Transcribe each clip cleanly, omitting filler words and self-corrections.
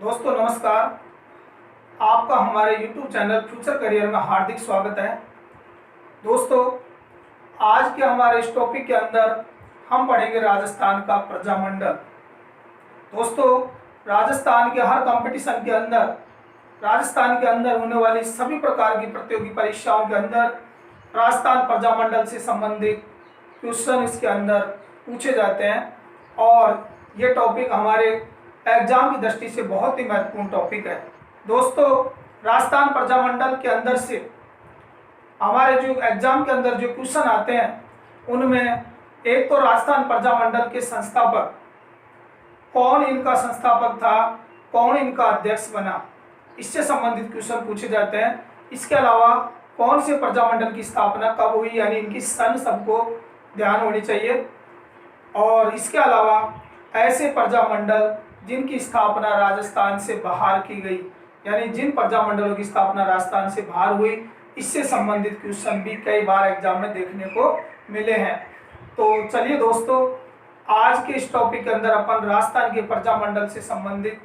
दोस्तों नमस्कार। आपका हमारे YouTube चैनल फ्यूचर करियर में हार्दिक स्वागत है। दोस्तों आज के हमारे इस टॉपिक के अंदर हम पढ़ेंगे राजस्थान का प्रजामंडल। दोस्तों राजस्थान के हर कंपटीशन के अंदर, राजस्थान के अंदर होने वाली सभी प्रकार की प्रतियोगी परीक्षाओं के अंदर राजस्थान प्रजामंडल से संबंधित क्वेश्चन इसके अंदर पूछे जाते हैं और ये टॉपिक हमारे एग्जाम की दृष्टि से बहुत ही महत्वपूर्ण टॉपिक है। दोस्तों राजस्थान प्रजामंडल के अंदर से हमारे जो एग्जाम के अंदर जो क्वेश्चन आते हैं उनमें एक तो राजस्थान प्रजामंडल के संस्थापक, कौन इनका संस्थापक था, कौन इनका अध्यक्ष बना, इससे संबंधित क्वेश्चन पूछे जाते हैं। इसके अलावा कौन से प्रजामंडल की स्थापना कब हुई, यानी इनकी सन सबको ध्यान होनी चाहिए। और इसके अलावा ऐसे प्रजामंडल जिनकी स्थापना राजस्थान से बाहर की गई, यानी जिन प्रजामंडलों की स्थापना राजस्थान से बाहर हुई, इससे संबंधित क्वेश्चन भी कई बार एग्जाम में देखने को मिले हैं। तो चलिए दोस्तों आज के इस टॉपिक के अंदर अपन राजस्थान के प्रजामंडल से संबंधित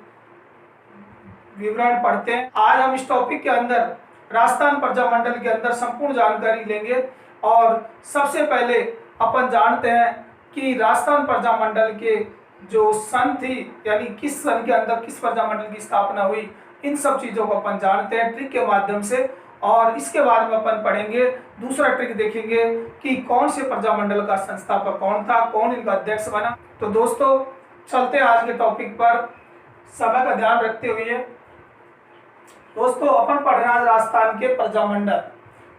विवरण पढ़ते हैं। आज हम इस टॉपिक के अंदर राजस्थान प्रजामंडल के अंदर संपूर्ण जानकारी लेंगे और सबसे पहले अपन जानते हैं कि राजस्थान प्रजामंडल के जो सन थी, यानी किस सन के अंदर किस प्रजामंडल की स्थापना हुई, इन सब चीजों को अपन जानते हैं ट्रिक के माध्यम से। और इसके बाद में अपन पढ़ेंगे दूसरा ट्रिक, देखेंगे कि कौन से प्रजामंडल का संस्थापक कौन था, कौन इनका अध्यक्ष बना। तो दोस्तों चलते हैं आज के टॉपिक पर समय का ध्यान रखते हुए। दोस्तों अपन पढ़ रहे हैं राजस्थान के प्रजामंडल।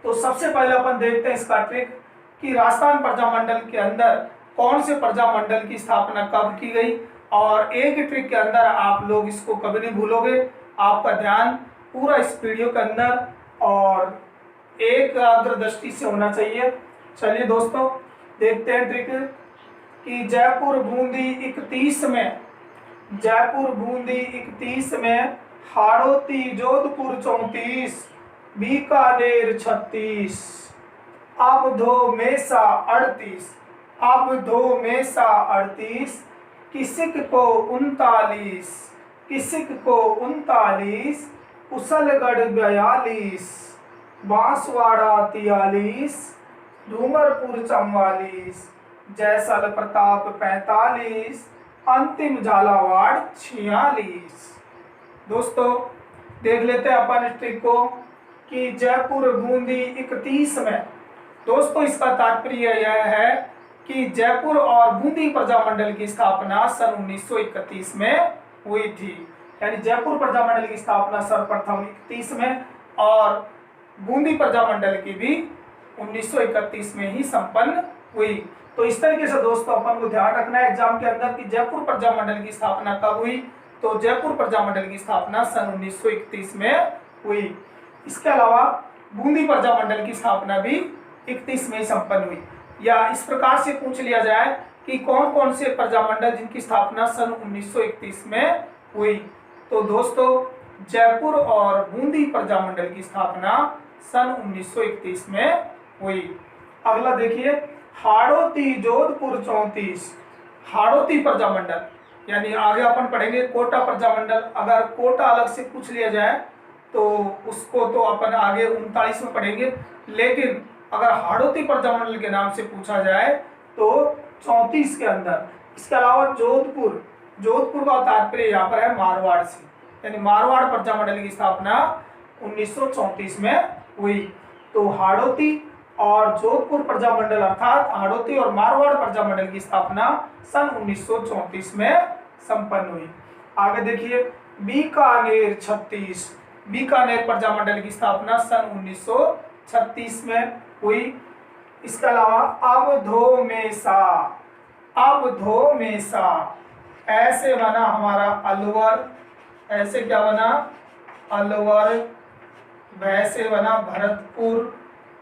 तो सबसे पहले अपन देखते हैं इसका ट्रिक कि राजस्थान प्रजामंडल के अंदर कौन से प्रजामंडल की स्थापना कब की गई। और एक ही ट्रिक के अंदर आप लोग इसको कभी नहीं भूलोगे, आपका ध्यान पूरा इस वीडियो के अंदर और एकाग्र दृष्टि से होना चाहिए। चलिए दोस्तों देखते हैं ट्रिक कि जयपुर बूंदी 31 में, जयपुर बूंदी 31 में, हाड़ौती जोधपुर 34, बीकानेर 36, अवधो मेसा 38, अवधो मेसा 38, किसिक को 39, किसिक को 39, कुशलगढ़ 42, बांसवाड़ा 43, डूंगरपुर 44, जयसल प्रताप 45, अंतिम झालावाड़ 46। दोस्तों देख लेते हैं अपन इस ट्रिक को कि जयपुर बूंदी 31 में। दोस्तों इसका तात्पर्य यह है कि जयपुर और बूंदी प्रजामंडल की स्थापना सन 1931 में हुई थी, यानी जयपुर प्रजामंडल की स्थापना सर्वप्रथम 31 में और बूंदी प्रजामंडल की भी 1931 में ही संपन्न हुई। तो इस तरीके से दोस्तों अपन को ध्यान रखना है एग्जाम के अंदर कि जयपुर प्रजामंडल की स्थापना कब हुई। तो जयपुर प्रजामंडल की स्थापना सन 1931 में हुई। इसके अलावा बूंदी प्रजामंडल की स्थापना भी 31 में ही संपन्न हुई। या इस प्रकार से पूछ लिया जाए कि कौन कौन से प्रजामंडल जिनकी स्थापना सन 1931 में हुई, तो दोस्तों जयपुर और बूंदी प्रजामंडल की स्थापना सन 1931 में हुई। अगला देखिए हाड़ौती जोधपुर 34, हाड़ौती प्रजामंडल, यानी आगे अपन पढ़ेंगे कोटा प्रजामंडल। अगर कोटा अलग से पूछ लिया जाए तो उसको तो अपन आगे 39 में पढ़ेंगे, लेकिन अगर हाड़ौती प्रजामंडल के नाम से पूछा जाए तो 34 के अंदर। इसके अलावा जोधपुर, जोधपुर का तात्पर्य यहाँ पर है मारवाड़ से, यानी मारवाड़ प्रजामंडल की स्थापना 1934 में हुई। तो हाड़ौती और जोधपुर प्रजामंडल अर्थात हाड़ौती और मारवाड़ प्रजामंडल की स्थापना सन 1934 में संपन्न हुई। आगे देखिए बीकानेर 36, बीकानेर प्रजामंडल की स्थापना सन 1936 में हुई। इसके अलावा अवधो मेसा, अवधो मेसा, ऐसे बना हमारा अलवर, ऐसे क्या बना अलवर, वैसे बना भरतपुर,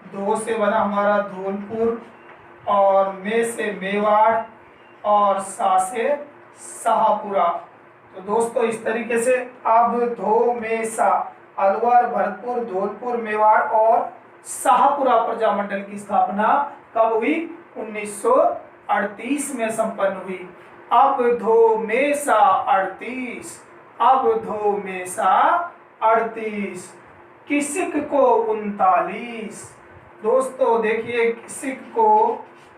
दो से बना हमारा धौलपुर, और मे से मेवाड़, और सा से शाहपुरा। तो दोस्तों इस तरीके से अवधो मेसा, अलवर, भरतपुर, धौलपुर, मेवाड़ और शाहपुरा प्रजामंडल की स्थापना कब हुई? 1938 में संपन्न हुई। अवधो मेसा 38, अब धो मेसा 38, किसिक को 39। दोस्तों देखिए, किसिक को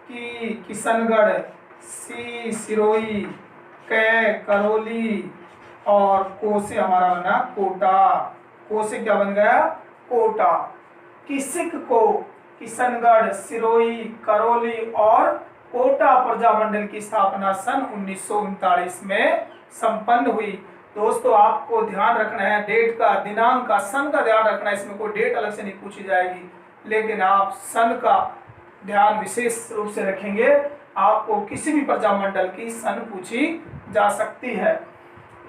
की किशनगढ़, सी सिरोही, कै करौली और को से हमारा बना कोटा। को से क्या बन गया? कोटा। किसिक को किशनगढ़, सिरोही, करौली और कोटा प्रजामंडल की स्थापना सन 1939 में संपन्न हुई। दोस्तों आपको ध्यान रखना है डेट का, दिनांक का, सन का ध्यान रखना है। इसमें कोई डेट अलग से नहीं पूछी जाएगी, लेकिन आप सन का ध्यान विशेष रूप से रखेंगे। आपको किसी भी प्रजामंडल की सन पूछी जा सकती है।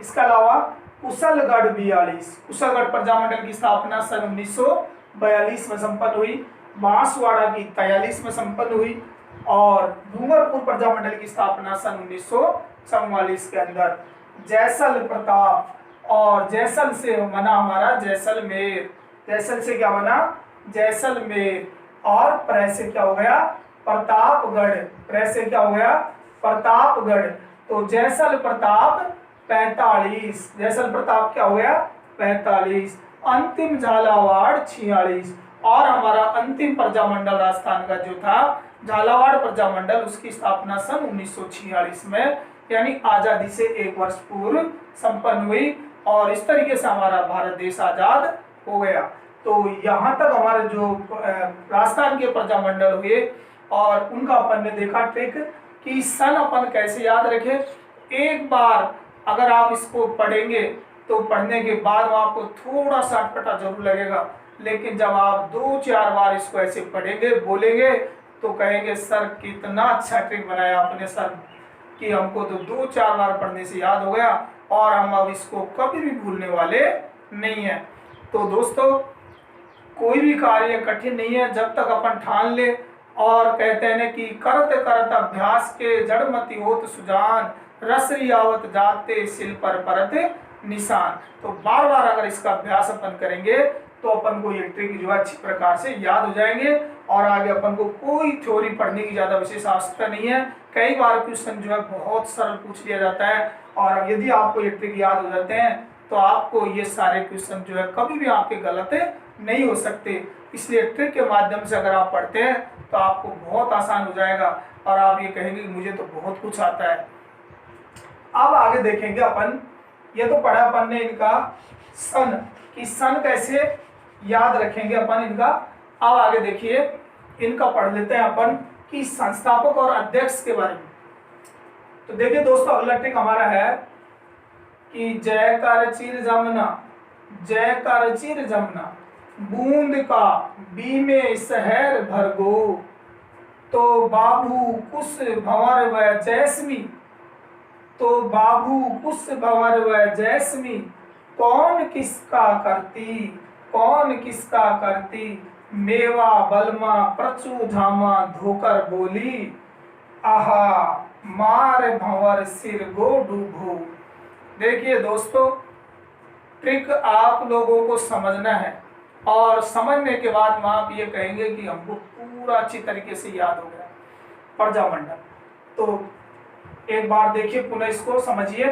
इसके अलावा कुशलगढ़ 42, कुशलगढ़ प्रजामंडल की स्थापना सन 1942 में संपन्न हुई। बांसवाड़ा की 43 में संपन्न हुई और डूंगरपुर प्रजामंडल की स्थापना सन 1944 के अंदर। जैसल प्रताप, और जैसल से बना हमारा जैसलमेर। जैसल से क्या बना? जैसलमेर। और प्र से क्या हो गया? प्रतापगढ़। प्र से क्या हो गया? प्रतापगढ़। तो जैसल प्रताप 45, जैसल प्रताप क्या हो गया? 45। अंतिम झालावाड़ 46। और हमारा अंतिम प्रजामंडल राजस्थान का जो था झालावाड़ प्रजामंडल, उसकी स्थापना सन 1946 में, यानी आजादी से 1 वर्ष पूर्व संपन्न हुई। और इस तरीके से हमारा भारत देश आजाद हो गया। तो यहाँ तक हमारे जो राजस्थान के प्रजामंडल हुए और उनका अपन ने देखा ट्रिक कि सन अपन कैसे याद रखें। एक बार अगर आप इसको पढ़ेंगे तो पढ़ने के बाद आपको थोड़ा सा अटपटा जरूर लगेगा, लेकिन जब आप 2-4 बार इसको ऐसे पढ़ेंगे, बोलेंगे, तो कहेंगे सर कितना अच्छा ट्रिक बनाया आपने सर, कि हमको तो 2-4 बार पढ़ने से याद हो गया और हम अब इसको कभी भी भूलने वाले नहीं है। तो दोस्तों कोई भी कार्य कठिन नहीं है जब तक अपन ठान ले। और कहते हैं ना कि करत करत अभ्यास के जड़मति होत सुजान, रसरी आवत जाते सिल पर परत निशान। तो बार बार अगर इसका अभ्यास अपन करेंगे तो अपन को ये ट्रिक जो है अच्छी प्रकार से याद हो जाएंगे और आगे अपन को कोई थ्योरी पढ़ने की ज्यादा विशेष आवश्यकता नहीं है। कई बार क्वेश्चन जो है बहुत सरल पूछ लिया जाता है और यदि आपको ये ट्रिक याद हो जाते हैं तो आपको ये सारे क्वेश्चन जो है कभी भी आपके गलत नहीं हो सकते। इसलिए ट्रिक के माध्यम से अगर आप पढ़ते हैं तो आपको बहुत आसान हो जाएगा और आप ये कहेंगे कि मुझे तो बहुत कुछ आता है। अब आगे देखेंगे अपन, ये तो पढ़ा अपन ने इनका सन, कि सन कैसे याद रखेंगे अपन इनका। अब आगे देखिए इनका पढ़ लेते हैं अपन कि संस्थापक और अध्यक्ष के बारे में। तो देखिए दोस्तों अगला ट्रिक हमारा है कि जय कर चिर जमुना, जय कर चिर जमुना, बूंद का बीमे शहर भरगो, तो बाबू कुश भंवर व जैस्मी, तो बाबू कुश भंवर व जैस्मी, कौन किसका करती, कौन किसका करती, मेवा बलमा प्रचु झामा धोकर बोली, आहा मार भंवर सिर गो डूबो। देखिए दोस्तों ट्रिक आप लोगों को समझना है और समझने के बाद में आप ये कहेंगे कि हमको पूरा अच्छी तरीके से याद हो गया प्रजामंडल। तो एक बार देखिए पुनः इसको समझिए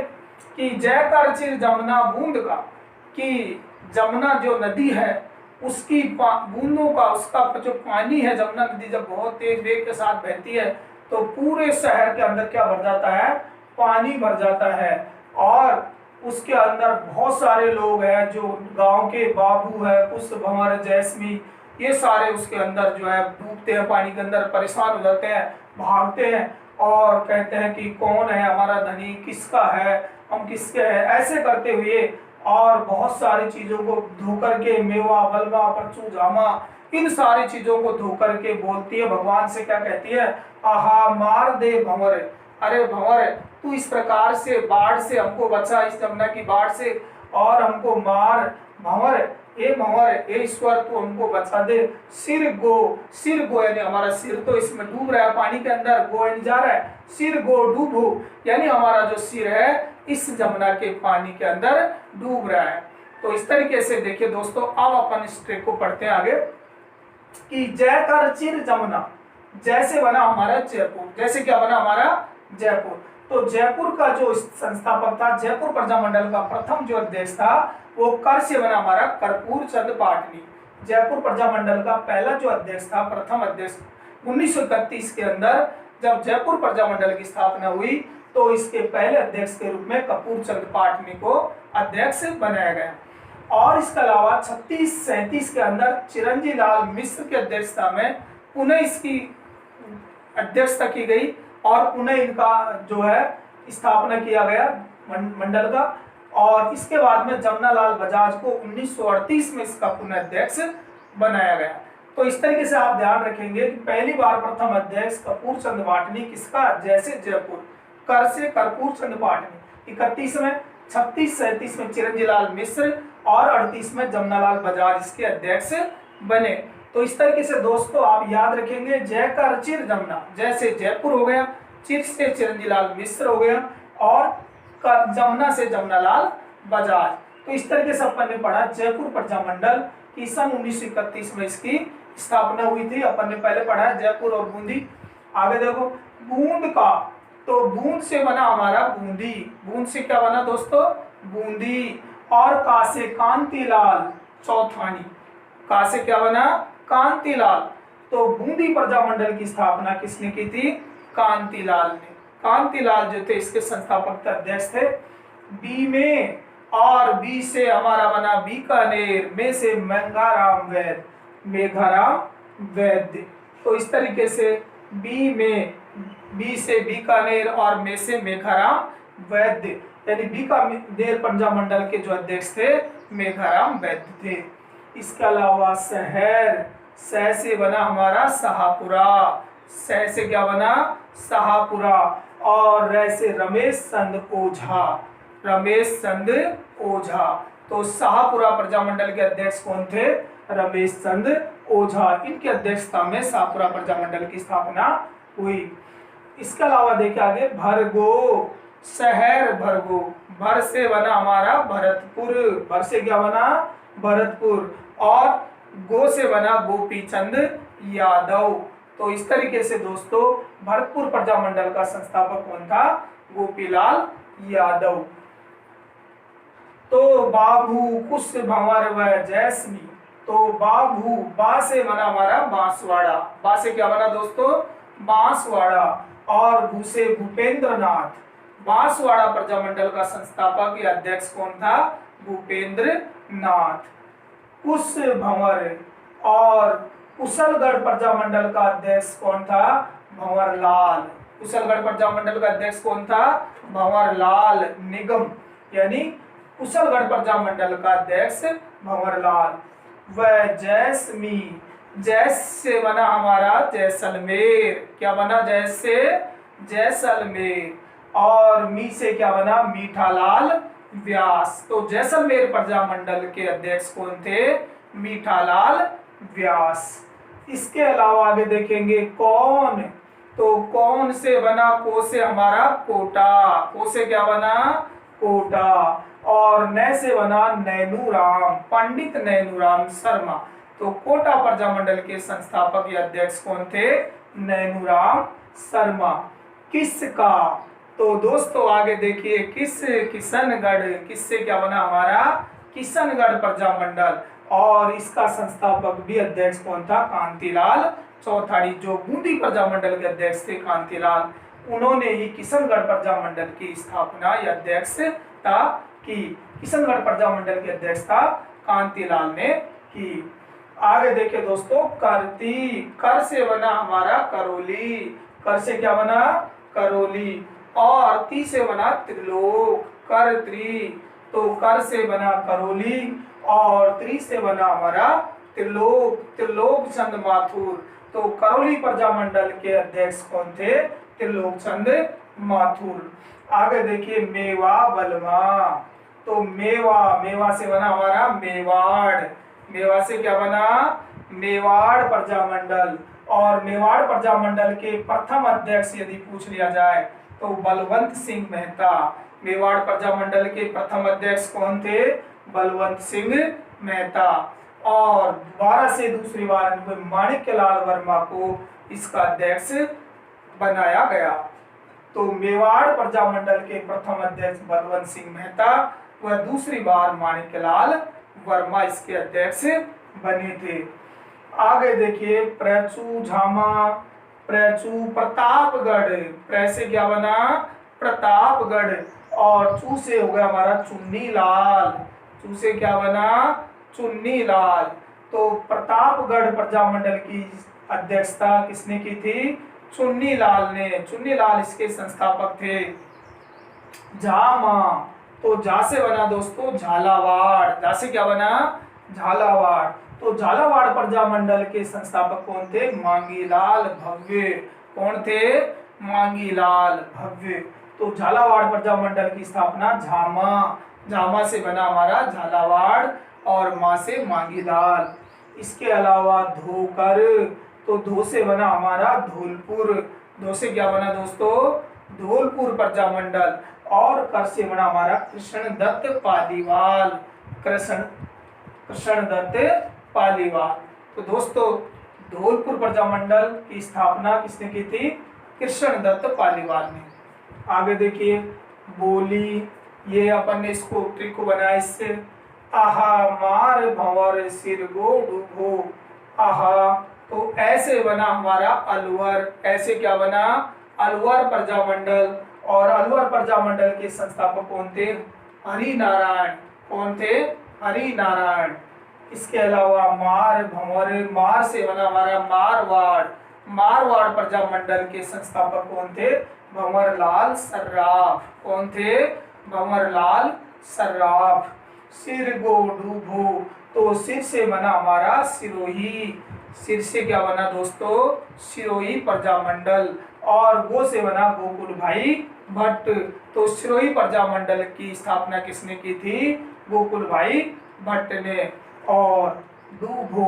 कि जय कर चिर जमुना बूंद का, कि जमुना जो नदी है उसकी बूंदों का, उसका जो पानी है, जमुना नदी जब बहुत तेज वेग के साथ बहती है तो पूरे शहर के अंदर क्या भर जाता है? पानी भर जाता है। और उसके अंदर बहुत सारे लोग हैं जो गांव के, बाबू है, कुश भंवर जैस्मी, ये सारे उसके अंदर जो है डूबते हैं पानी के अंदर, परेशान हो जाते हैं, भागते हैं और कहते हैं कि कौन है हमारा धनी, किसका है, हम किसके हैं, ऐसे करते हुए और बहुत सारी चीजों को धो करके, मेवा बलवा परचू जामा, इन सारी चीजों को धो करके बोलती है भगवान से, क्या कहती है? आहा मार दे भंवर, अरे भंवर तू इस प्रकार से बाढ़ से हमको बचा, इस जमुना की बाढ़ से, और हमको मार भंवर, ए भंवर ए ईश्वर तू हमको बचा दे, सिर गो, सिर गो यानी हमारा सिर तो इसमें डूब रहा है पानी के अंदर, गो जा रहा है, सिर गो डूबो यानी हमारा जो सिर है इस जमुना के पानी के अंदर डूब रहा है। तो इस तरीके से देखिए दोस्तों अब अपन इस ट्रिक को पढ़ते हैं आगे कि जय कर चिर जमुना, जैसे बना हमारा जयपुर, जैसे क्या बना हमारा जयपुर। तो जयपुर का जो संस्थापक था, जयपुर प्रजामंडल का प्रथम जो अध्यक्ष था वो कर से बना हमारा कर्पूर चंद पाटनी। जयपुर प्रजामंडल का पहला जो अध्यक्ष था, प्रथम अध्यक्ष 1931 के अंदर जब जयपुर प्रजामंडल की स्थापना हुई तो इसके पहले अध्यक्ष के रूप में कपूर चंद पाटनी को अध्यक्ष बनाया गया। और इसके अलावा 36-37 के अंदर चिरंजी लाल मिश्र की अध्यक्षता में पुनः इसकी अध्यक्षता की गई और पुनः इनका जो है स्थापना किया गया मंडल का। और इसके बाद में जमनालाल बजाज को 1938 में इसका पुनः अध्यक्ष बनाया गया। तो इस तरीके से आप ध्यान रखेंगे कि पहली बार प्रथम अध्यक्ष कपूर चंद पाटनी किसका, जैसे जयपुर, कर से कर्पूर चंद पाटनी। 31 में, 36-37 में चिरंजी लाल मिश्र और 38 में जमनालाल बजाज इसके अध्यक्ष बने। तो इस तरीके से दोस्तों आप याद रखेंगे, जय कर चिर जमुना, जैसे जयपुर हो गया, चिर से चिरंजी लाल मिश्र हो गया और जमुना से जमनालाल बजाज। तो इस तरीके से अपन ने पढ़ा जयपुर प्रजामंडल की सन 1931 में इसकी स्थापना हुई थी। अपन ने पहले पढ़ा है जयपुर और बूंदी। आगे देखो बूंद का, तो बूंद से बना हमारा बूंदी, बूंद से क्या बना दोस्तों, बूंदी। और का से कांतिलाल चौथानी, का से क्या बना, कांतिलाल। तो बूंदी प्रजामंडल की स्थापना किसने की थी, कांतिलाल ने। कांतिलाल जो थे इसके संस्थापक अध्यक्ष थे। बी में, और बी से हमारा बना बीकानेर, में से मेघाराम वैद्य, मेघाराम वैद्य। तो इस तरीके से बी में, बी से बीकानेर और में से मेघाराम वैद्य, यानी बीकानेर प्रजामंडल के जो अध्यक्ष थे मेघाराम वैद्य थे। इसके अलावा शहर, सह से बना हमारा शाहपुरा, सह से क्या बना, शाहपुरा। और रै से रमेश चंद ओझा, रमेश चंद ओझा। तो शाहपुरा प्रजामंडल के अध्यक्ष कौन थे, रमेश चंद ओझा। इनकी अध्यक्षता में शाहपुरा प्रजामंडल की स्थापना हुई। इसके अलावा देखिए आगे भरगो, शहर भरगो, भर से बना हमारा भरतपुर, भर से क्या बना, भरतपुर। और गो से बना गोपी चंद यादव। तो इस तरीके से दोस्तों भरतपुर प्रजामंडल का संस्थापक कौन था, गोपीलाल यादव। तो बाबू, कुश, भंवर व जैसमी। तो बाबू, बा से बना हमारा बांसवाड़ा, बा से क्या बना दोस्तों, बांसवाड़ा। और भू से भूपेंद्र नाथ, बांसवाड़ा प्रजामंडल का संस्थापक या अध्यक्ष कौन था, भूपेंद्र नाथ। कुश, भंवर। और कुशलगढ़ प्रजामंडल का अध्यक्ष कौन था, भंवरलाल। कुशलगढ़ प्रजामंडल का अध्यक्ष कौन था, भंवरलाल निगम, यानी कुशलगढ़ प्रजामंडल का अध्यक्ष भंवरलाल। वह जैसमी, जैस से बना हमारा जैसलमेर, क्या बना, जैस से जैसलमेर। और मी से क्या बना, मीठालाल व्यास। तो जैसलमेर प्रजामंडल के अध्यक्ष कौन थे, मीठालाल व्यास। इसके अलावा आगे देखेंगे कौन, तो कौन से बना, को से हमारा कोटा, को से क्या बना, कोटा। और न से बना नैनूराम, पंडित नैनूराम शर्मा। तो कोटा प्रजामंडल के संस्थापक या अध्यक्ष कौन थे, नैनूराम शर्मा। किसका, तो दोस्तों आगे देखिए किस, किशनगढ़, किससे क्या बना हमारा, किशनगढ़ प्रजामंडल। और इसका संस्थापक भी अध्यक्ष कौन था, कांतिलाल चौथाड़ी। जो बूंदी प्रजामंडल के अध्यक्ष थे कांतिलाल, उन्होंने ही किशनगढ़ प्रजामंडल की स्थापना या अध्यक्षता की। किशनगढ़ प्रजामंडल की अध्यक्षता कांतिलाल ने की। आगे देखिए दोस्तों करती, कर से बना हमारा करौली, कर से क्या बना, करौली। और ती से बना त्रिलोक, कर त्री। तो कर से बना करौली और त्री से बना हमारा त्रिलोक, त्रिलोक चंद माथुर। तो करौली प्रजामंडल के अध्यक्ष कौन थे, त्रिलोक चंद माथुर। आगे देखिए मेवा बलवा, तो मेवा, मेवा से बना हमारा मेवाड़, मेवा से क्या बना, मेवाड़ प्रजामंडल। और मेवाड़ प्रजामंडल के प्रथम अध्यक्ष यदि पूछ लिया जाए तो बलवंत सिंह मेहता। मेवाड़ प्रजामंडल के प्रथम अध्यक्ष कौन थे, बलवंत सिंह मेहता। और दोबारा से दूसरी बार माणिक्यलाल वर्मा को इसका अध्यक्ष बनाया गया। तो मेवाड़ प्रजामंडल के प्रथम अध्यक्ष बलवंत सिंह मेहता व दूसरी बार माणिक्यलाल वर्मा इसके अध्यक्ष बने थे। आगे देखिए प्रचू झामा, प्रचू प्रतापगढ़, प्र से क्या बना प्रतापगढ़, और चू से हो गया हमारा चुन्नी लाल, चू से क्या बना चुन्नी लाल। तो प्रतापगढ़ प्रजामंडल की अध्यक्षता किसने की थी, चुन्नी लाल ने, चुन्नी लाल इसके संस्थापक थे। झामा, तो झा से बना दोस्तों झालावाड़, झा से क्या बना झालावाड़। तो झालावाड़ प्रजामंडल के संस्थापक कौन थे, मांगीलाल भव्य, कौन थे मांगीलाल भव्य। तो झालावाड़ प्रजामंडल की स्थापना झामा, झामा से बना हमारा झालावाड़ और मां से मांगीलाल। इसके अलावा धोकर, तो धो से बना हमारा धौलपुर, धो से क्या बना दोस्तों धौलपुर प्रजामंडल, और कर से बना हमारा कृष्णदत्त पालीवाल, कृष्णदत्त पालीवाल। तो दोस्तों धौलपुर प्रजामंडल की स्थापना किसने की थी, कृष्णदत्त पालीवाल ने। आगे देखिए बोली, ये अपन ने इसको ट्रिक को बनाया इससे, आहा मार भंवर सिर गो डूबो, आहा, तो ऐसे बना हमारा अलवर, ऐसे क्या बना अलवर प्रजामंडल, और अलवर प्रजामंडल के संस्थापक कौन थे, हरि नारायण, कौन थे हरि नारायण। इसके अलावा मार भंवर, मार से बना हमारा मारवाड़, मारवाड़ प्रजामंडल के संस्थापक कौन थे, भंवरलाल सर्राफ, कौन थे भंवरलाल सर्राफ। सिर गो डूबो, तो सिर से बना हमारा सिरोही, सिर से क्या बना दोस्तों सिरोही प्रजामंडल, और गो से बना गोकुल भाई भट्ट। तो सिरोही प्रजामंडल की स्थापना किसने की थी, गोकुल भाई भट्ट ने। और डूभो,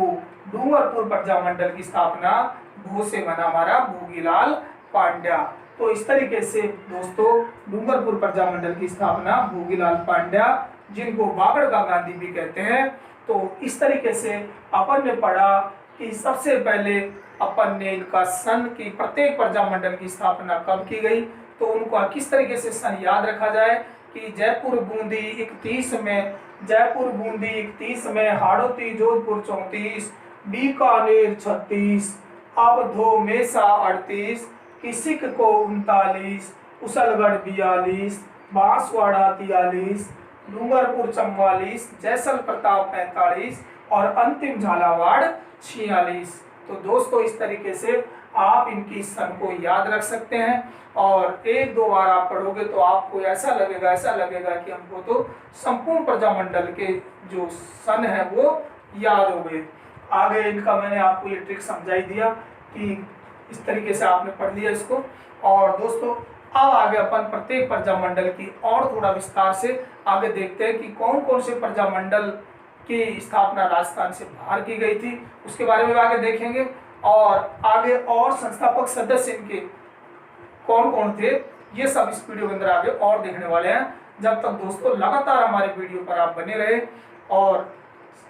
डूंगरपुर प्रजामंडल की स्थापना भो से बना हमारा भोगीलाल पांड्या। तो इस तरीके से दोस्तों डूंगरपुर प्रजामंडल की स्थापना भोगीलाल पांड्या, जिनको बागड़ का गांधी भी कहते हैं। तो इस तरीके से अपन ने पढ़ा कि सबसे पहले अपन ने इनका सन की प्रत्येक प्रजामंडल की स्थापना कब की गई, तो उनको किस तरीके से सन याद रखा जाए कि जयपुर बूंदी 31 में, जयपुर बूंदी 31 में, हाड़ौती जोधपुर 34, बीकानेर 36, अवधो मेसा 38, किसिक को 39, कुशलगढ़ 42, बांसवाड़ा 43, डूंगरपुर 44, जैसल प्रताप 45 और अंतिम झालावाड़ 46। तो दोस्तों इस तरीके से आप इनकी सन को याद रख सकते हैं, और एक दो बार आप पढ़ोगे तो आपको ऐसा लगेगा कि हमको तो संपूर्ण प्रजामंडल के जो सन है वो याद हो गए। आगे इनका मैंने आपको ये ट्रिक समझाई दिया कि इस तरीके से आपने पढ़ लिया इसको। और दोस्तों अब आगे अपन प्रत्येक प्रजामंडल की और थोड़ा विस्तार से आगे देखते हैं कि कौन कौन से प्रजामंडल की स्थापना राजस्थान से बाहर की गई थी, उसके बारे में आगे देखेंगे। और आगे और संस्थापक सदस्य इनके कौन कौन थे, ये सब इस वीडियो के अंदर आगे और देखने वाले हैं। जब तक दोस्तों लगातार हमारे वीडियो पर आप बने रहे, और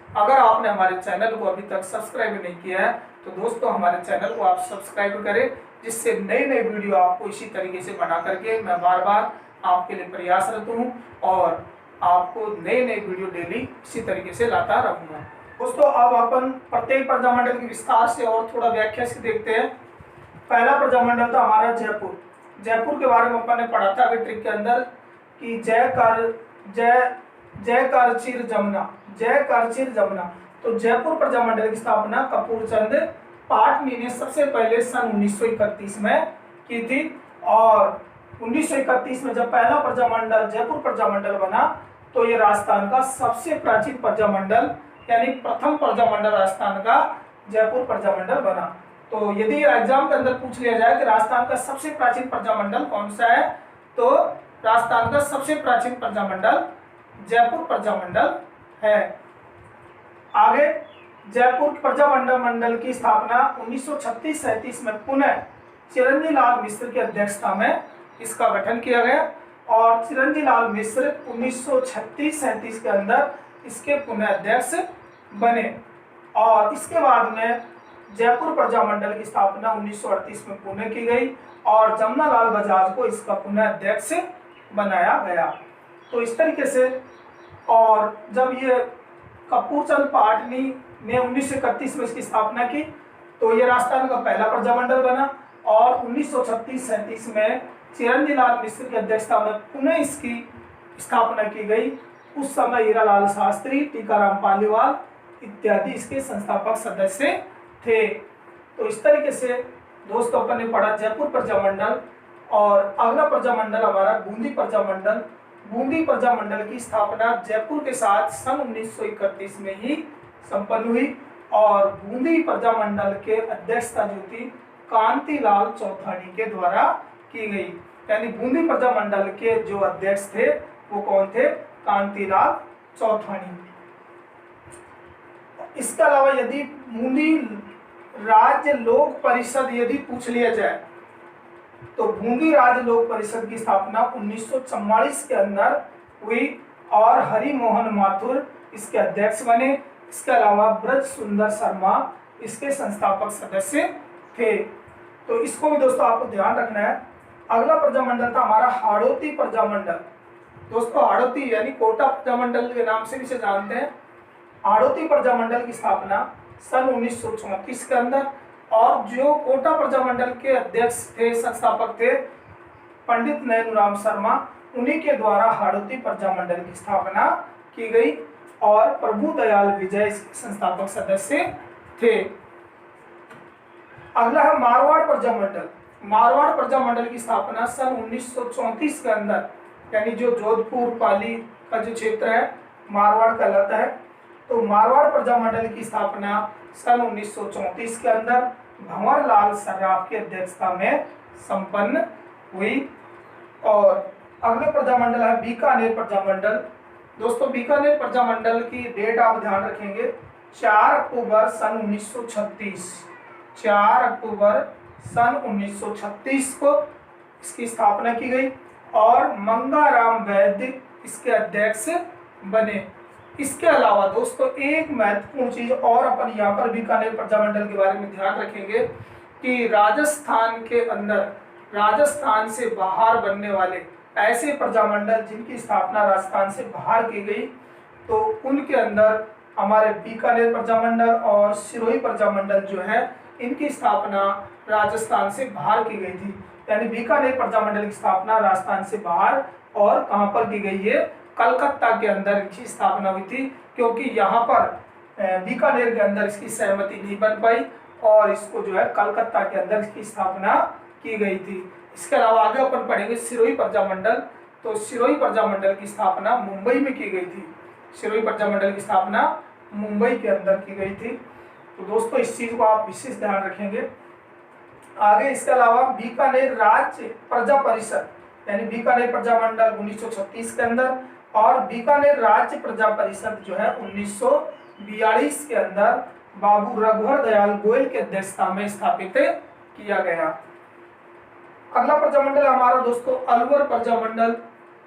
अगर आपने हमारे चैनल को अभी तक सब्सक्राइब नहीं किया है तो दोस्तों हमारे चैनल को आप सब्सक्राइब करें, जिससे नई नई वीडियो आपको इसी तरीके से बना करके मैं बार बार आपके लिए प्रयासरत हूँ, और आपको नए नए वीडियो डेली इसी तरीके से लाता रहूँगा। दोस्तों अब अपन प्रत्येक प्रजामंडल की विस्तार से और थोड़ा व्याख्या से देखते हैं। पहला प्रजामंडल था हमारा जयपुर। जयपुर के बारे में अपन ने पढ़ा था अभी ट्रिक के अंदर कि जय कर चिर जमुना, जय कर चिर जमुना। तो जयपुर प्रजामंडल की स्थापना कपूरचंद पाटनी ने सबसे पहले सन 1931 में की थी, और 1931 में जब पहला प्रजामंडल जयपुर प्रजामंडल बना तो ये राजस्थान का सबसे प्राचीन प्रजामंडल यानी प्रथम प्रजामंडल राजस्थान का जयपुर प्रजामंडल बना। तो यदि एग्जाम के अंदर पूछ लिया जाए कि राजस्थान का सबसे प्राचीन प्रजामंडल कौन सा है, तो राजस्थान का सबसे प्राचीन प्रजामंडल जयपुर प्रजामंडल है। आगे जयपुर प्रजामंडल की स्थापना 1936-37 में पुनः चिरंजी लाल मिश्र की अध्यक्षता में इसका गठन किया गया, और चिरंजी लाल मिश्र 1936-37 के अंदर इसके पुनः अध्यक्ष बने। और इसके बाद में जयपुर प्रजामंडल की स्थापना 1938 में पुणे की गई, और जमनालाल बजाज को इसका पुनः अध्यक्ष बनाया गया। तो इस तरीके से, और जब ये कपूरचंद पाटनी ने 1931 में इसकी स्थापना की तो ये राजस्थान का पहला प्रजामंडल बना, और 1936-37 में चिरंजी लाल मिश्र की अध्यक्षता में पुनः इसकी स्थापना की गई। उस समय हीरालाल शास्त्री, टीकाराम पालीवाल इत्यादि इसके संस्थापक सदस्य थे। तो इस तरीके से दोस्तों अपन ने पढ़ा जयपुर प्रजामंडल, और अगला प्रजामंडल हमारा बूंदी प्रजामंडल। बूंदी प्रजामंडल की स्थापना जयपुर के साथ सन 1931 में ही संपन्न हुई, और बूंदी प्रजामंडल के अध्यक्षता जो थी कांतिलाल चौथानी के द्वारा की गई। यानी बूंदी प्रजामंडल के जो अध्यक्ष थे वो कौन थे? कांतिलाल चौथानी। इसके अलावा यदि बूंदी राज्य लोक परिषद यदि पूछ लिया जाए तो बूंदी राज्य लोक परिषद की स्थापना 1944 के अंदर हुई, और हरि मोहन माथुर इसके अध्यक्ष बने। इसके अलावा ब्रज सुंदर शर्मा इसके संस्थापक सदस्य थे। तो इसको भी दोस्तों आपको ध्यान रखना है। अगला प्रजामंडल था हमारा हाड़ौती प्रजामंडल। दोस्तों हाड़ौती यानी कोटा प्रजामंडल के नाम से भी इसे जानते हैं। हाड़ौती प्रजामंडल की स्थापना सन 1934 के अंदर, और जो कोटा प्रजामंडल के अध्यक्ष थे, संस्थापक थे पंडित नैनूराम शर्मा, उन्हीं के द्वारा हाड़ौती प्रजामंडल की स्थापना की गई, और प्रभु दयाल विजय इसके संस्थापक सदस्य थे। अगला है मारवाड़ प्रजामंडल। मारवाड़ प्रजामंडल की स्थापना सन 1934 के अंदर, यानी जो जोधपुर पाली का जो क्षेत्र है मारवाड़ कहलाता है। तो मारवाड़ प्रजामंडल की स्थापना सन 1934 के अंदर भंवरलाल सर्राफ की अध्यक्षता में संपन्न हुई। और अगले प्रजामंडल है बीकानेर प्रजामंडल। दोस्तों बीकानेर प्रजामंडल की डेट आप ध्यान रखेंगे 4 अक्टूबर सन 1936। 4 अक्टूबर सन 1936 को इसकी स्थापना की गई, और मंगाराम वैद्य इसके अध्यक्ष बने। इसके अलावा दोस्तों एक महत्वपूर्ण चीज और अपन यहाँ पर बीकानेर प्रजामंडल के बारे में ध्यान रखेंगे कि राजस्थान के अंदर, राजस्थान से बाहर बनने वाले ऐसे प्रजामंडल जिनकी स्थापना राजस्थान से बाहर की गई, तो उनके अंदर हमारे बीकानेर प्रजामंडल और सिरोही प्रजामंडल जो है इनकी स्थापना राजस्थान से बाहर की गई थी। यानी बीकानेर प्रजामंडल की स्थापना राजस्थान से बाहर, और कहां पर की गई है? कलकत्ता के अंदर इसकी स्थापना हुई थी, क्योंकि यहाँ पर बीकानेर के अंदर इसकी सहमति नहीं बन पाई, और इसको जो है कलकत्ता के अंदर इसकी स्थापना की गई थी। इसके अलावा आगे अपन पढ़ेंगे सिरोही प्रजामंडल। तो सिरोही प्रजामंडल की स्थापना मुंबई में की गई थी। सिरोही प्रजामंडल की स्थापना मुंबई के अंदर की गई थी। तो दोस्तों इस चीज को आप विशेष ध्यान रखेंगे। आगे इसके अलावा बीकानेर राज्य प्रजा परिषद, यानी बीकानेर प्रजामंडल 1936 के अंदर, और बीकानेर राज्य प्रजा परिषद जो है 1942 के अंदर बाबू रघुवर दयाल गोयल की अध्यक्षता में स्थापित किया गया। अगला प्रजामंडल हमारा दोस्तों अलवर प्रजामंडल,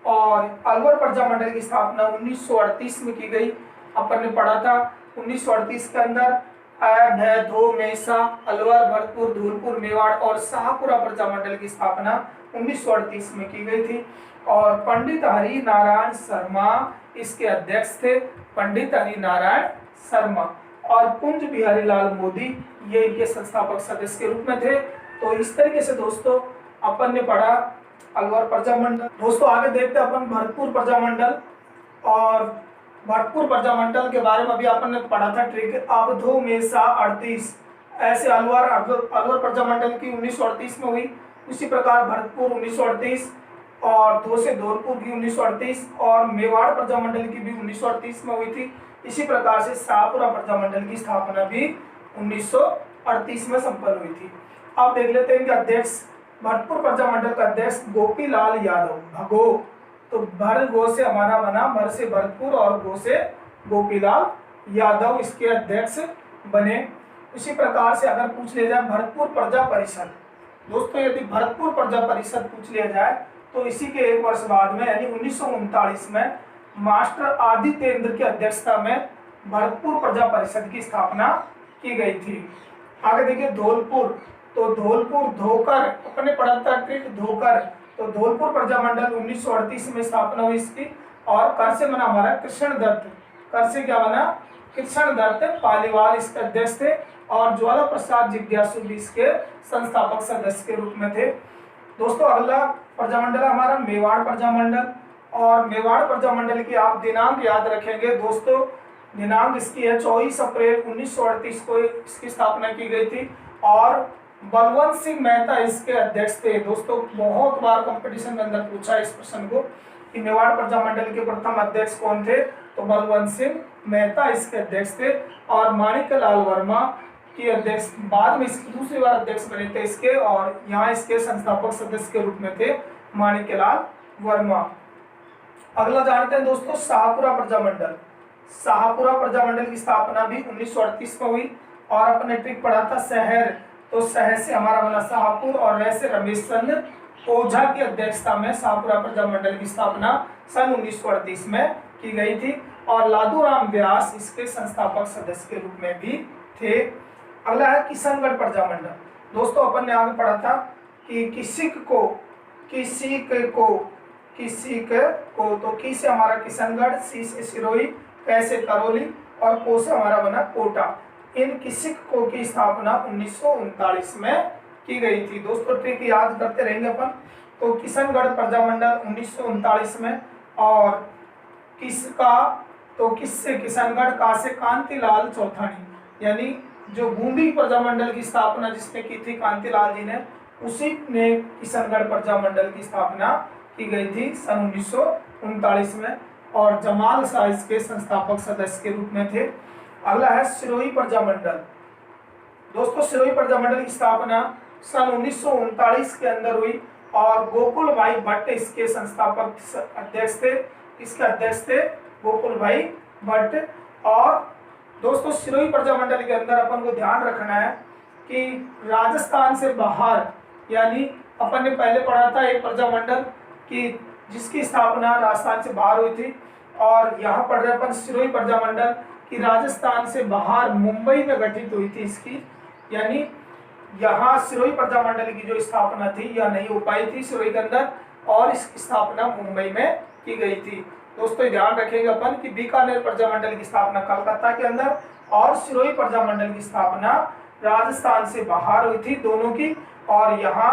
और अलवर प्रजामंडल की स्थापना 1938 में की गई। अपन ने पढ़ा था 1938 के अंदर भय, धो, मेसा, अलवर, भरतपुर, धूलपुर, मेवाड़ और शाहपुरा प्रजामंडल की स्थापना 1938 में की गई थी, और पंडित हरि नारायण शर्मा इसके अध्यक्ष थे। पंडित हरि नारायण शर्मा और कुंज बिहारी लाल मोदी ये इनके संस्थापक सदस्य के रूप में थे। तो इस तरीके से दोस्तों अपन ने पढ़ा अलवर प्रजामंडल। दोस्तों आगे देखते हैं अपन भरतपुर प्रजामंडल, और भरतपुर प्रजामंडल के बारे में अभी अपन ने पढ़ा था ट्रिक अवधो मेसा 38, ऐसे अलवर प्रजामंडल की 1938 में हुई। उसी प्रकार भरतपुर 1938, और 2 से धौलपुर की 1938, और मेवाड़ प्रजामंडल की भी 1938 में हुई थी। इसी प्रकार से शाहपुरा प्रजामंडल की स्थापना भी 1938 में संपन्न हुई थी। अब देख लेते हैं इनके अध्यक्ष। भरतपुर प्रजामंडल का अध्यक्ष गोपीलाल यादव, भगो। तो भर गो से हमारा बना, भर से भरतपुर और गो से गोपीलाल यादव इसके अध्यक्ष बने। इसी प्रकार से अगर पूछ लिया जाए भरतपुर प्रजा परिषद, दोस्तों यदि भरतपुर प्रजा परिषद पूछ लिया जाए तो इसी के 1 वर्ष बाद में यानी 1939 में मास्टर आदित्येंद्र की अध्यक्षता में भरतपुर प्रजा परिषद की स्थापना की गई थी। आगे देखिए धौलपुर। तो धौलपुर धोकर, अपने पढ़ा था ट्रिक धोकर, तो धौलपुर प्रजामंडल 1938 में स्थापना हुई इसकी। और कर से बना हमारा कृष्ण दत्त, कर से क्या बना, कृष्ण दत्त पालीवाल इसके अध्यक्ष थे। और ज्वाला प्रसाद जिज्ञासु भी इसके संस्थापक सदस्य के रूप में थे। दोस्तों अगला प्रजामंडल हमारा मेवाड़ प्रजामंडल। और मेवाड़ प्रजामंडल की आप दिनांक याद रखेंगे दोस्तों, दिनांक इसकी है 24 अप्रैल 1938 को इसकी स्थापना की गई थी। और बलवंत सिंह मेहता इसके अध्यक्ष थे। दोस्तों बहुत बार कंपटीशन के अंदर पूछा इस प्रश्न को कि मेवाड़ प्रजामंडल के प्रथम अध्यक्ष कौन थे, तो बलवंत सिंह मेहता इसके अध्यक्ष थे। और माणिक्यलाल वर्मा की अध्यक्ष, बाद में इसकी दूसरी बार अध्यक्ष बने थे इसके, और यहाँ इसके संस्थापक सदस्य के रूप में थे माणिक्यलाल वर्मा। अगला जानते हैं दोस्तों शाहपुरा प्रजामंडल। शाहपुरा प्रजामंडल की स्थापना भी 1938 में हुई। और अपने ट्रिक पढ़ा था शहर, तो शहर से हमारा बना शाहपुर, और वैसे रमेश चंद्र ओझा की अध्यक्षता में शाहपुरा प्रजामंडल की स्थापना सन 1938 में की गई थी। और लादूराम व्यास इसके संस्थापक सदस्य के रूप में भी थे। अगला है किशनगढ़ प्रजामंडल। दोस्तों अपन ने आगे पढ़ा था कि किसिक को, तो की से हमारा किशनगढ़, सी से सिरोही, कै से करौली, और को से हमारा बना कोटा। इन किसिक को की स्थापना 1939 में की गई थी। दोस्तों ट्रिक याद करते रहेंगे अपन। तो किशनगढ़ प्रजामंडल 1939 में। और किसका, तो किस से किशनगढ़, का से कांतिलाल चौथानी, यानी जो बूंदी प्रजामंडल की स्थापना जिसने की थी कांतिलाल जी ने, उसी ने किशनगढ़ प्रजामंडल की स्थापना की गई थी सन 1939 में। और जमाल शाह इसके संस्थापक सदस्य के रूप में थे। अगला है सिरोही प्रजामंडल। दोस्तों सिरोही प्रजामंडल की स्थापना सन 1939 के अंदर हुई। और गोकुल भाई भट्ट इसके संस्थापक अध्यक्ष थे। इसके अध्यक्ष थे गोकुल भाई भट्ट। और दोस्तों सिरोही प्रजामंडल के अंदर अपन को ध्यान रखना है कि राजस्थान से बाहर, यानी अपन ने पहले पढ़ा था एक प्रजामंडल की जिसकी स्थापना राजस्थान से बाहर हुई थी। और यहाँ पढ़ रहे अपन सिरोही प्रजामंडल की राजस्थान से बाहर मुंबई में गठित हुई थी इसकी, यानी यहाँ सिरोही प्रजामंडल की जो स्थापना थी यह नहीं हो पाई थी सिरोही के अंदर, और इसकी स्थापना मुंबई में की गई थी। दोस्तों ध्यान रखेंगे अपन कि बीकानेर प्रजामंडल की स्थापना कलकत्ता के अंदर, और सिरोही प्रजामंडल की स्थापना राजस्थान से बाहर हुई थी दोनों की। और यहाँ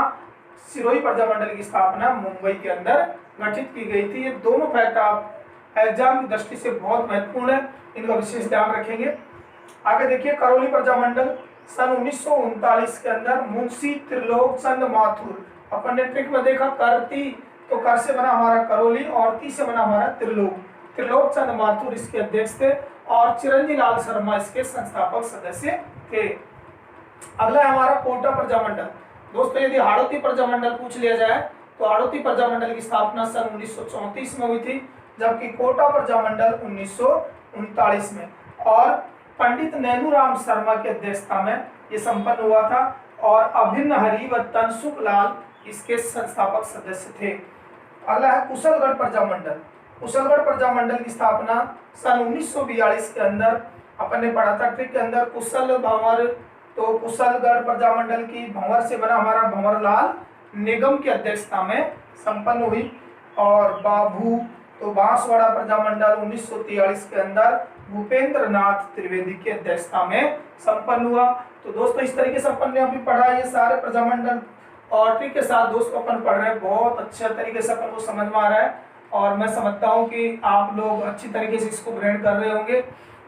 सिरोही प्रजामंडल की स्थापना मुंबई के अंदर गठित की गई थी। ये दोनों फैक्ट आप एग्जाम की दृष्टि से बहुत महत्वपूर्ण है, इनका विशेष ध्यान रखेंगे। आगे देखिए करौली प्रजामंडल सन 1939 के अंदर मुंशी त्रिलोक चंद माथुर, अपन ने ट्रिक में देखा करती, तो कर से बना हमारा करौली, और ती से बना हमारा त्रिलोक चंद माथुर इसके अध्यक्ष थे। और चिरंजी लाल शर्मा इसके संस्थापक सदस्य थे। अगला है हमारा कोटा प्रजामंडल। दोस्तों यदि हाड़ौती प्रजामंडल पूछ लिया जाए तो हाड़ौती प्रजामंडल की स्थापना सन 1934 में हुई थी, जबकि कोटा प्रजामंडल 1939 में। और पंडित नैनूराम शर्मा की अध्यक्षता में ये संपन्न हुआ था। और अभिन्न हरि व तनसुख लाल इसके संस्थापक सदस्य थे। अगला है कुशलगढ़ प्रजामंडल। कुशलगढ़ प्रजामंडल की स्थापना सन 1942 के अंदर अपन ने पढ़ा था ट्रिक के अंदर, कुशल भंवर, तो कुशलगढ़ प्रजामंडल की भंवर से बना हमारा भंवरलाल निगम की अध्यक्षता में संपन्न हुई। और बाबू, तो बांसवाड़ा प्रजामंडल 1943 के अंदर भूपेंद्र नाथ त्रिवेदी की अध्यक्षता में संपन्न हुआ। तो दोस्तों इस तरीके से अपन ने अभी पढ़ा ये सारे प्रजामंडल, और ट्रिक के साथ दोस्तों अपन पढ़ रहे हैं, बहुत अच्छे तरीके से अपन को समझ में आ रहा है। और मैं समझता हूँ कि आप लोग अच्छी तरीके से इसको ग्रहण कर रहे होंगे।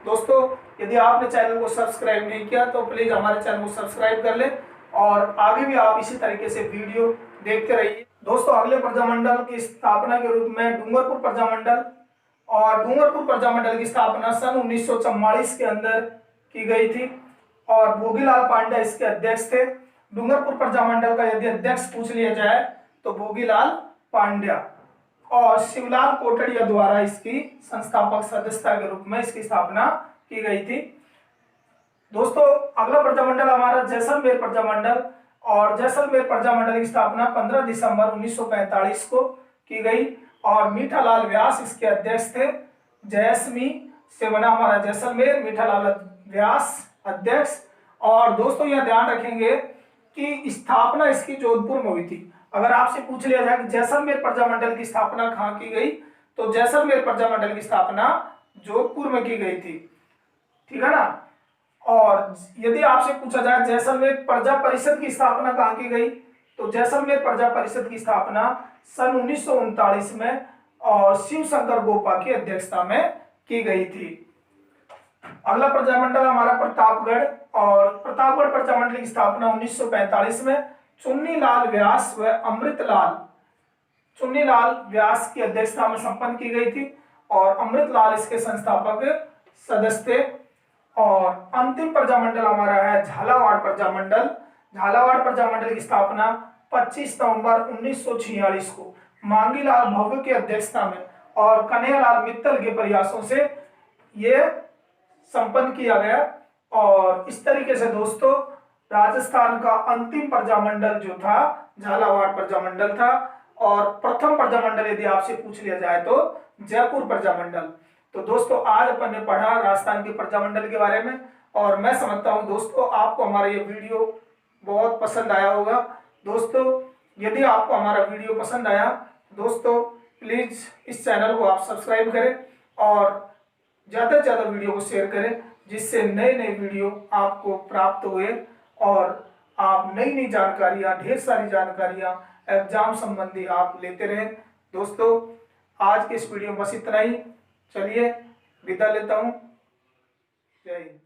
दोस्तों यदि आपने चैनल को सब्सक्राइब नहीं किया तो प्लीज हमारे चैनल को सब्सक्राइब कर ले, और आगे भी आप इसी तरीके से वीडियो देखते रहिए। दोस्तों अगले प्रजामंडल की स्थापना के रूप में डूंगरपुर प्रजामंडल। और डूंगरपुर प्रजामंडल की स्थापना सन 1944 के अंदर की गई थी। और भोगीलाल पांड्या इसके अध्यक्ष थे। डूंगरपुर प्रजामंडल का यदि अध्यक्ष पूछ लिया जाए तो भोगीलाल पांड्या। और शिवलाल कोटड़िया द्वारा इसकी संस्थापक सदस्यता के रूप में इसकी स्थापना की गई थी। दोस्तों अगला प्रजामंडल हमारा जैसलमेर प्रजामंडल। और जैसलमेर प्रजामंडल की स्थापना 15 दिसंबर 1945 को की गई। और मीठालाल व्यास इसके अध्यक्ष थे। जैसमी से बना हमारा जैसलमेर, मीठालाल व्यास अध्यक्ष। और दोस्तों यह ध्यान रखेंगे की स्थापना इसकी जोधपुर में हुई थी। अगर आपसे पूछ लिया जाए कि जैसलमेर प्रजामंडल की स्थापना कहाँ की गई, तो जैसलमेर प्रजामंडल की स्थापना जोधपुर में की गई थी। ठीक है ना। और यदि आपसे पूछा जाए जैसलमेर प्रजा परिषद की स्थापना कहाँ की गई, तो जैसलमेर प्रजा परिषद की स्थापना सन 1939 में और शिव शंकर गोपा की अध्यक्षता में की गई थी। अगला प्रजामंडल हमारा प्रतापगढ़, और प्रतापगढ़ प्रजामंडल की स्थापना 1945 में चुन्नीलाल व्यास व चुन्नीलाल व्यास की अध्यक्षता में संपन्न की गई थी, और अमृतलाल इसके संस्थापक सदस्य थे। और अंतिम प्रजामंडल हमारा है झालावाड़ प्रजामंडल। झालावाड़ प्रजामंडल की स्थापना 25 नवंबर 1946 को मांगीलाल भव्य की अध्यक्षता में और कन्हैयालाल मित्तल के प्रयासों से ये संपन्न किया गया। और इस तरीके से दोस्तों राजस्थान का अंतिम प्रजामंडल जो था झालावाड़ प्रजामंडल था। और प्रथम प्रजामंडल यदि आपसे पूछ लिया जाए तो जयपुर प्रजामंडल। तो दोस्तों आज अपन ने पढ़ा राजस्थान के प्रजामंडल के बारे में, और मैं समझता हूं दोस्तों आपको हमारा ये वीडियो बहुत पसंद आया होगा। दोस्तों यदि आपको हमारा वीडियो पसंद आया दोस्तों प्लीज इस चैनल को आप सब्सक्राइब करें और ज़्यादा से ज़्यादा वीडियो को शेयर करें, जिससे नए नए वीडियो आपको प्राप्त हुए और आप नई नई जानकारियाँ, ढेर सारी जानकारियाँ एग्जाम संबंधी आप लेते रहें। दोस्तों आज के इस वीडियो में बस इतना ही। चलिए विदा लेता हूँ। जय हिंद।